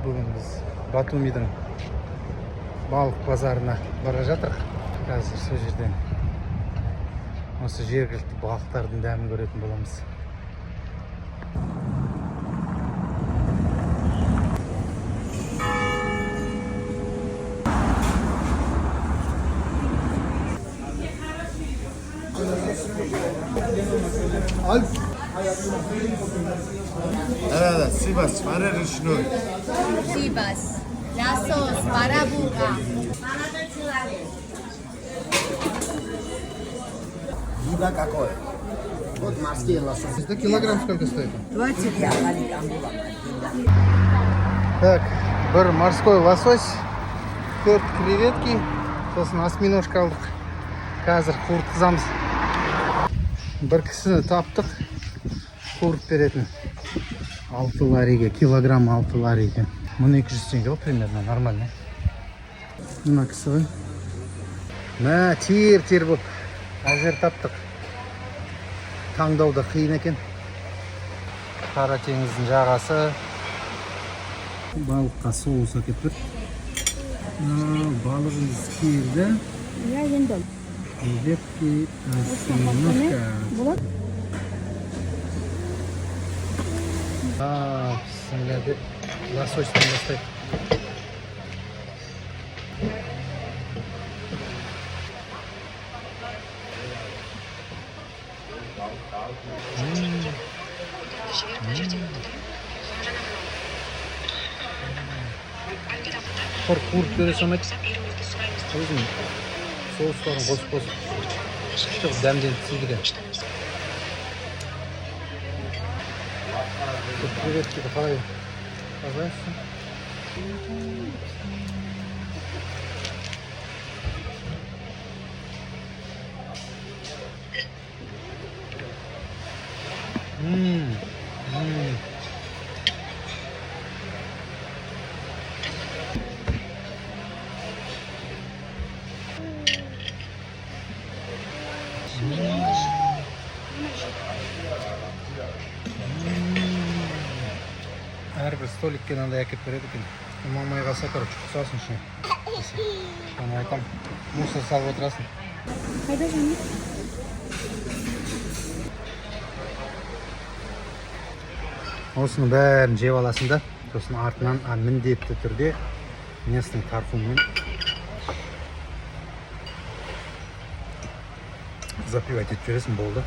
Бүгін біз Батумидің балық базарына бара жатырық. Қазір сол жерден осы жергілікті балықтардың дәмін көретін боламыз. Evet, Sivas, Marerişnoy. Sivas, Lasos, Marabuca. Еда какой? Вот морские лососи. Это килограмм сколько стоит? 20 я маленькая. Так, бір морской лосось, 4 креветки, сосын осьминожка алдық. Қазір қуыртқызамыз. Бір кісіні таптық, қуырт беретін. 6 лариге, килограмм 6 лариге. Мұны 200 теңге ғой, примерно, нормально. Мына кісі ғой. Мә, тер болып. Әзер таптық. Таңдауда қиын екен. Қара теңіздің жағасы. Балыққа соус әкетіп. Балығымыз келді. Я ендім. Креветки, осьминожка. Бісміллә деп лососьтан бастайды. Қуырт бере салмайды. Өзім соустарын қосып дәмденіп сейдіген. Креветкені қалай тазайсың? Әрбір столикке мынандай әкеп береді екен. Ұнамай қалса, короче, құсасын ішіне. Оны айтам, мусор салып отырасың. Қайда жаңа? Осының бәрін жеп аласың да, сосын артынан міндетті түрде местный тархунмен запивать етіп жібересің, болды.